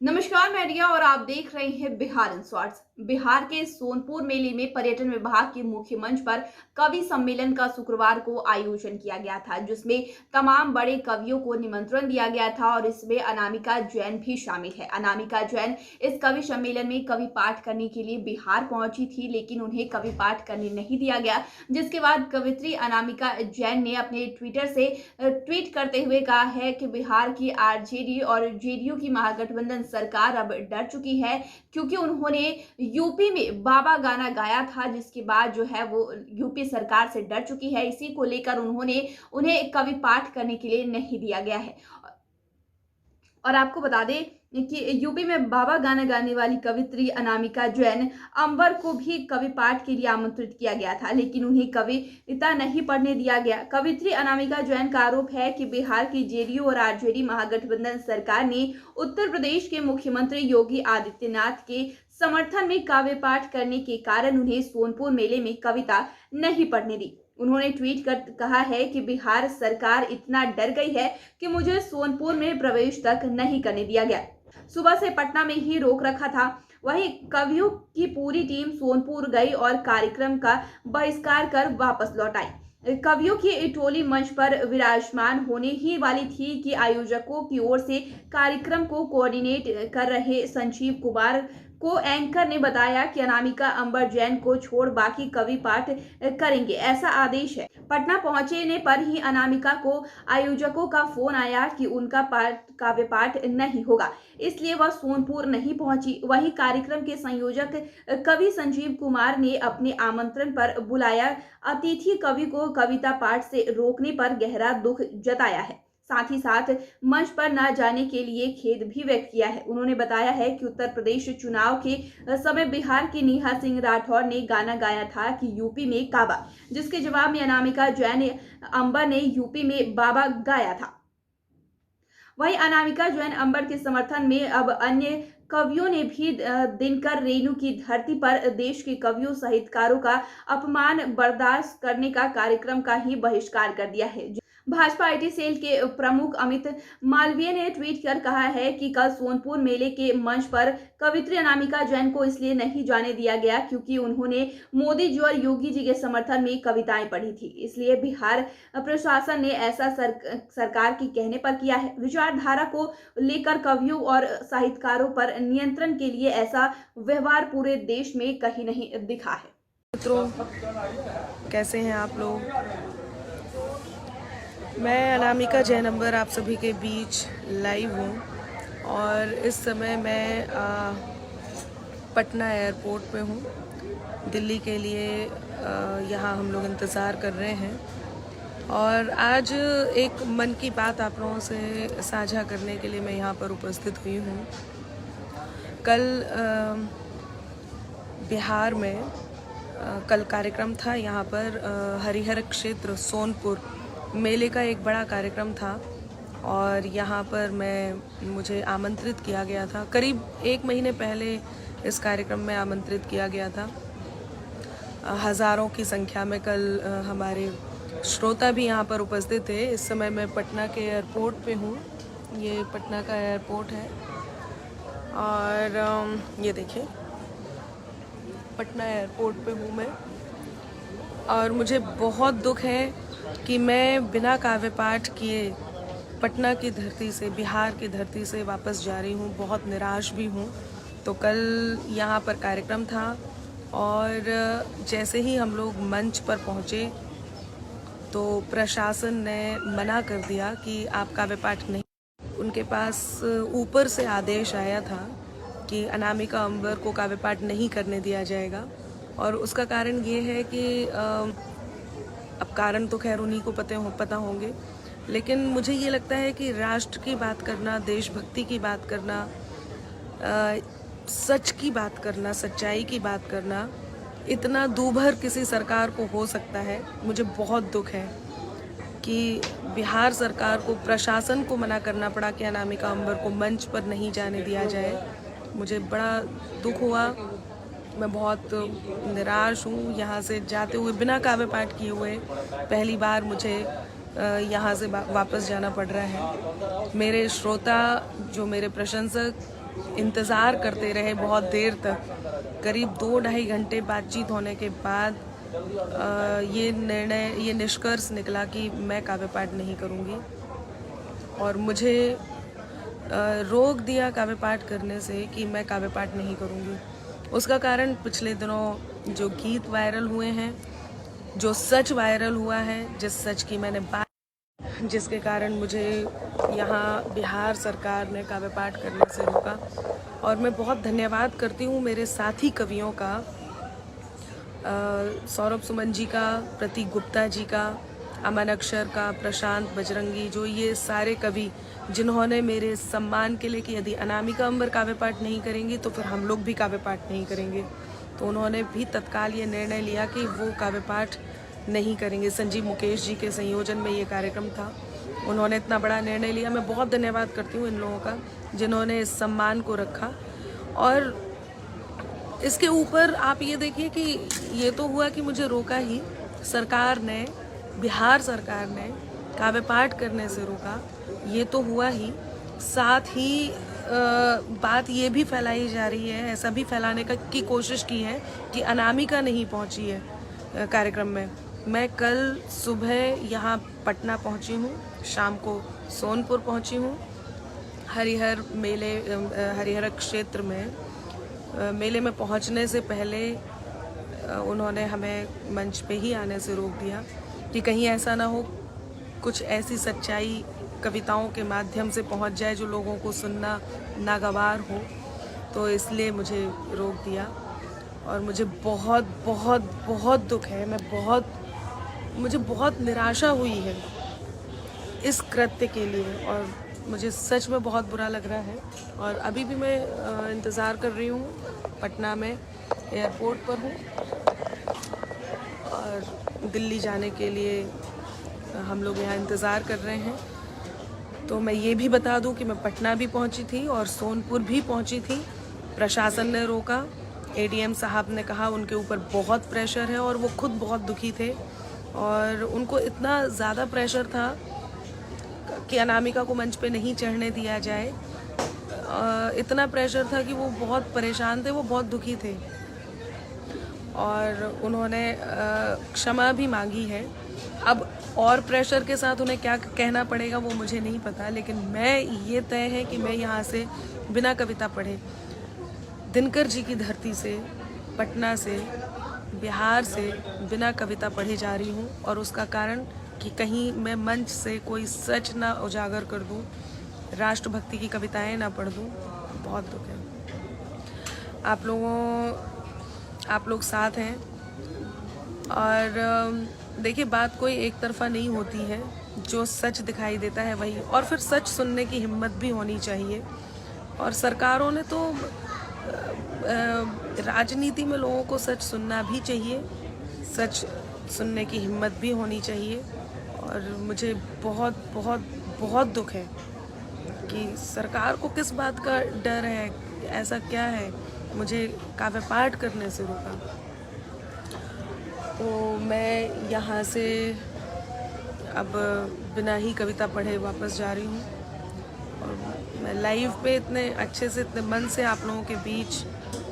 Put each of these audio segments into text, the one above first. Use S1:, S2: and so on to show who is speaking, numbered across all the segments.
S1: नमस्कार, मैं रिया और आप देख रहे हैं बिहार इन शॉर्ट्स। बिहार के सोनपुर मेले में पर्यटन विभाग के मुख्य मंच पर कवि सम्मेलन का शुक्रवार को आयोजन किया गया था, जिसमें तमाम बड़े कवियों को निमंत्रण दिया गया था और इसमें अनामिका जैन भी शामिल है। अनामिका जैन इस कवि सम्मेलन में कवि पाठ करने के लिए बिहार पहुंची थी, लेकिन उन्हें कवि पाठ करने नहीं दिया गया, जिसके बाद कवित्री अनामिका जैन ने अपने ट्विटर से ट्वीट करते हुए कहा है कि बिहार की आरजेडी और जेडीयू की महागठबंधन सरकार अब डर चुकी है, क्योंकि उन्होंने यूपी में बाबा गाना गाया था, जिसके बाद जो है वो यूपी सरकार से डर चुकी है। इसी को लेकर उन्हें कवि पाठ करने के लिए नहीं दिया गया है। और आपको बता दें कि यूपी में बाबा गाना गाने वाली कवित्री अनामिका जैन अंबर को भी कवि पाठ के लिए आमंत्रित किया गया था, लेकिन उन्हें कविता नहीं पढ़ने दिया गया। कवित्री अनामिका जैन का आरोप है कि बिहार की जेडीयू और आरजेडी महागठबंधन सरकार ने उत्तर प्रदेश के मुख्यमंत्री योगी आदित्यनाथ के समर्थन में काव्य पाठ करने के कारण उन्हें सोनपुर मेले में कविता नहीं पढ़ने दी। उन्होंने ट्वीट कर कहा है कि बिहार सरकार इतना डर गई है कि मुझे सोनपुर में प्रवेश तक नहीं करने दिया गया। सुबह से पटना में ही रोक रखा था। वहीं कवियों की पूरी टीम सोनपुर गई और कार्यक्रम का बहिष्कार कर वापस लौट आई। कवियों की टोली मंच पर विराजमान होने ही वाली थी कि आयोजकों की ओर से कार्यक्रम को कोऑर्डिनेट कर रहे संजीव कुमार को एंकर ने बताया कि अनामिका अंबर जैन को छोड़ बाकी कवि पाठ करेंगे, ऐसा आदेश है। पटना पहुंचने पर ही अनामिका को आयोजकों का फोन आया कि उनका काव्य पाठ नहीं होगा, इसलिए वह सोनपुर नहीं पहुंची। वहीं कार्यक्रम के संयोजक कवि संजीव कुमार ने अपने आमंत्रण पर बुलाया अतिथि कवि को कविता पाठ से रोकने पर गहरा दुख जताया है। साथ ही साथ मंच पर न जाने के लिए खेद भी व्यक्त किया है। उन्होंने बताया है कि उत्तर प्रदेश चुनाव के समय बिहार की नेहा सिंह राठौर ने गाना गाया था कि यूपी में काबा, जिसके जवाब में अनामिका जैन अंबर ने यूपी में बाबा गाया था। वहीं अनामिका जैन अंबर के समर्थन में अब अन्य कवियों ने भी दिनकर रेणु की धरती पर देश के कवियों साहित्यकारों का अपमान बर्दाश्त करने का कार्यक्रम का ही बहिष्कार कर दिया है। भाजपा आईटी सेल के प्रमुख अमित मालवीय ने ट्वीट कर कहा है कि कल सोनपुर मेले के मंच पर कवित्री अनामिका जैन को इसलिए नहीं जाने दिया गया क्योंकि उन्होंने मोदी जी और योगी जी के समर्थन में कविताएं पढ़ी थी। इसलिए बिहार प्रशासन ने ऐसा सरकार के कहने पर किया है। विचारधारा को लेकर कवियों और साहित्यकारों पर नियंत्रण के लिए ऐसा व्यवहार पूरे देश में कहीं नहीं दिखा है।
S2: मित्रों, कैसे हैं आप लोग? मैं अनामिका जैन अंबर आप सभी के बीच लाइव हूँ और इस समय मैं पटना एयरपोर्ट पे हूँ। दिल्ली के लिए यहाँ हम लोग इंतज़ार कर रहे हैं और आज एक मन की बात आप लोगों से साझा करने के लिए मैं यहाँ पर उपस्थित हुई हूँ। कल बिहार में कल कार्यक्रम था यहाँ पर हरिहर क्षेत्र सोनपुर मेले का एक बड़ा कार्यक्रम था और यहाँ पर मुझे आमंत्रित किया गया था। करीब 1 महीने पहले इस कार्यक्रम में आमंत्रित किया गया था। हज़ारों की संख्या में कल हमारे श्रोता भी यहाँ पर उपस्थित थे। इस समय मैं पटना के एयरपोर्ट पे हूँ। ये पटना का एयरपोर्ट है और ये देखिए पटना एयरपोर्ट पे हूँ मैं और मुझे बहुत दुख है कि मैं बिना काव्य पाठ किए पटना की धरती से, बिहार की धरती से वापस जा रही हूँ। बहुत निराश भी हूँ। तो कल यहाँ पर कार्यक्रम था और जैसे ही हम लोग मंच पर पहुँचे तो प्रशासन ने मना कर दिया कि आप काव्य पाठ नहीं। उनके पास ऊपर से आदेश आया था कि अनामिका अंबर को काव्य पाठ नहीं करने दिया जाएगा और उसका कारण ये है कि अब कारण तो खैर उन्हीं को पता होंगे, लेकिन मुझे ये लगता है कि राष्ट्र की बात करना, देशभक्ति की बात करना, सच की बात करना, सच्चाई की बात करना इतना दूभर किसी सरकार को हो सकता है। मुझे बहुत दुख है कि बिहार सरकार को, प्रशासन को मना करना पड़ा कि अनामिका अंबर को मंच पर नहीं जाने दिया जाए। मुझे बड़ा दुख हुआ। मैं बहुत निराश हूँ। यहाँ से जाते हुए बिना काव्य पाठ किए हुए पहली बार मुझे यहाँ से वापस जाना पड़ रहा है। मेरे श्रोता, जो मेरे प्रशंसक इंतज़ार करते रहे बहुत देर तक। करीब 2-2.5 घंटे बातचीत होने के बाद ये निष्कर्ष निकला कि मैं काव्य पाठ नहीं करूँगी और मुझे रोक दिया काव्य पाठ करने से कि मैं काव्य पाठ नहीं करूँगी। उसका कारण पिछले दिनों जो गीत वायरल हुए हैं, जो सच वायरल हुआ है, जिस सच की मैंने बात, जिसके कारण मुझे यहाँ बिहार सरकार ने काव्य पाठ करने से रोका। और मैं बहुत धन्यवाद करती हूँ मेरे साथी कवियों का, सौरभ सुमन जी का, प्रतीक गुप्ता जी का, अमन अक्षर का, प्रशांत बजरंगी, जो ये सारे कवि जिन्होंने मेरे सम्मान के लिए कि यदि अनामिका अंबर काव्य पाठ नहीं करेंगी तो फिर हम लोग भी काव्य पाठ नहीं करेंगे, तो उन्होंने भी तत्काल ये निर्णय लिया कि वो काव्य पाठ नहीं करेंगे। संजीव मुकेश जी के संयोजन में ये कार्यक्रम था, उन्होंने इतना बड़ा निर्णय लिया। मैं बहुत धन्यवाद करती हूँ इन लोगों का जिन्होंने इस सम्मान को रखा। और इसके ऊपर आप ये देखिए कि ये तो हुआ कि मुझे रोका ही, सरकार ने, बिहार सरकार ने काव्य पाठ करने से रोका, ये तो हुआ ही, साथ ही बात ये भी फैलाई जा रही है, ऐसा भी फैलाने की कोशिश की है कि अनामिका नहीं पहुंची है कार्यक्रम में। मैं कल सुबह यहाँ पटना पहुंची हूँ, शाम को सोनपुर पहुंची हूँ। हरिहर क्षेत्र में मेले में पहुंचने से पहले उन्होंने हमें मंच पे ही आने से रोक दिया कि कहीं ऐसा ना हो कुछ ऐसी सच्चाई कविताओं के माध्यम से पहुंच जाए जो लोगों को सुनना नागवार हो, तो इसलिए मुझे रोक दिया। और मुझे बहुत बहुत बहुत दुख है, मुझे बहुत निराशा हुई है इस कृत्य के लिए और मुझे सच में बहुत बुरा लग रहा है। और अभी भी मैं इंतज़ार कर रही हूँ, पटना में एयरपोर्ट पर हूँ और दिल्ली जाने के लिए हम लोग यहाँ इंतज़ार कर रहे हैं। तो मैं ये भी बता दूँ कि मैं पटना भी पहुँची थी और सोनपुर भी पहुँची थी, प्रशासन ने रोका। एडीएम साहब ने कहा उनके ऊपर बहुत प्रेशर है और वो खुद बहुत दुखी थे और उनको इतना ज़्यादा प्रेशर था कि अनामिका को मंच पे नहीं चढ़ने दिया जाए। इतना प्रेशर था कि वो बहुत परेशान थे, वो बहुत दुखी थे और उन्होंने क्षमा भी मांगी है। अब और प्रेशर के साथ उन्हें क्या कहना पड़ेगा वो मुझे नहीं पता, लेकिन मैं ये तय है कि मैं यहाँ से बिना कविता पढ़े दिनकर जी की धरती से, पटना से, बिहार से बिना कविता पढ़े जा रही हूँ। और उसका कारण कि कहीं मैं मंच से कोई सच ना उजागर कर दूँ, राष्ट्रभक्ति की कविताएं ना पढ़ दूँ। बहुत दुख है। आप लोग साथ हैं और देखिए बात कोई एक तरफा नहीं होती है, जो सच दिखाई देता है वही, और फिर सच सुनने की हिम्मत भी होनी चाहिए। और सरकारों ने तो राजनीति में लोगों को सच सुनना भी चाहिए, सच सुनने की हिम्मत भी होनी चाहिए। और मुझे बहुत बहुत बहुत दुख है कि सरकार को किस बात का डर है, ऐसा क्या है मुझे काव्य पाठ करने से रोका। तो मैं यहाँ से अब बिना ही कविता पढ़े वापस जा रही हूँ और मैं लाइव पे इतने अच्छे से, इतने मन से आप लोगों के बीच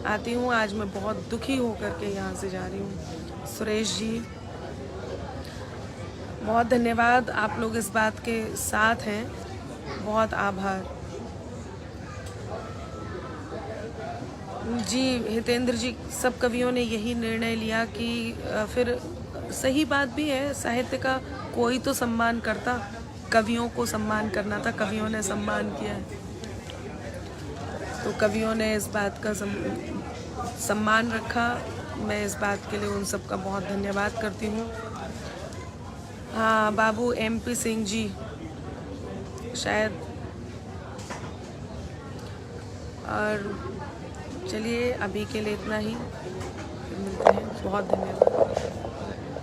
S2: आती हूँ। आज मैं बहुत दुखी होकर के यहाँ से जा रही हूँ। सुरेश जी बहुत धन्यवाद, आप लोग इस बात के साथ हैं, बहुत आभार जी। हितेंद्र जी, सब कवियों ने यही निर्णय लिया कि फिर सही बात भी है, साहित्य का कोई तो सम्मान करता, कवियों को सम्मान करना था, कवियों ने सम्मान किया है, तो कवियों ने इस बात का सम्मान रखा। मैं इस बात के लिए उन सब का बहुत धन्यवाद करती हूँ। हाँ, बाबू MP सिंह जी शायद। और चलिए अभी के लिए इतना ही, फिर मिलते हैं। बहुत धन्यवाद।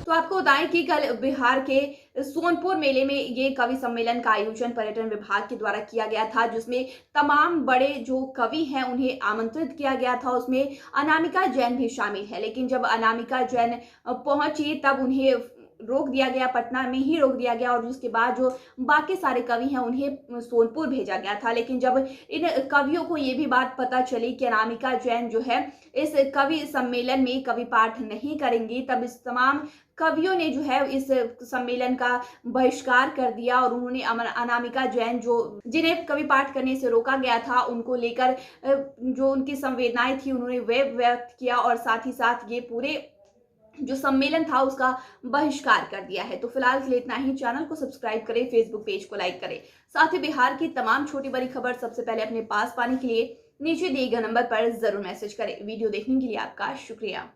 S1: तो आपको बताएं कि कल बिहार के सोनपुर मेले में ये कवि सम्मेलन का आयोजन पर्यटन विभाग के द्वारा किया गया था, जिसमें तमाम बड़े जो कवि हैं उन्हें आमंत्रित किया गया था। उसमें अनामिका जैन भी शामिल है, लेकिन जब अनामिका जैन पहुंची तब उन्हें रोक दिया गया, पटना में ही रोक दिया गया और जिसके बाद जो बाकी सारे कवि हैं उन्हें सोनपुर भेजा गया था। लेकिन जब इन कवियों को ये भी बात पता चली कि अनामिका जैन जो है इस कवि सम्मेलन में कवि पाठ नहीं करेंगी, तब इस तमाम कवियों ने जो है इस सम्मेलन का बहिष्कार कर दिया और उन्होंने अनामिका जैन जो जिन्हें कवि पाठ करने से रोका गया था उनको लेकर जो उनकी संवेदनाएं थी उन्होंने वे व्यक्त किया और साथ ही साथ ये पूरे जो सम्मेलन था उसका बहिष्कार कर दिया है। तो फिलहाल के लिए इतना ही। चैनल को सब्सक्राइब करें, फेसबुक पेज को लाइक करें, साथ ही बिहार की तमाम छोटी बड़ी खबर सबसे पहले अपने पास पाने के लिए नीचे दिए गए नंबर पर जरूर मैसेज करें। वीडियो देखने के लिए आपका शुक्रिया।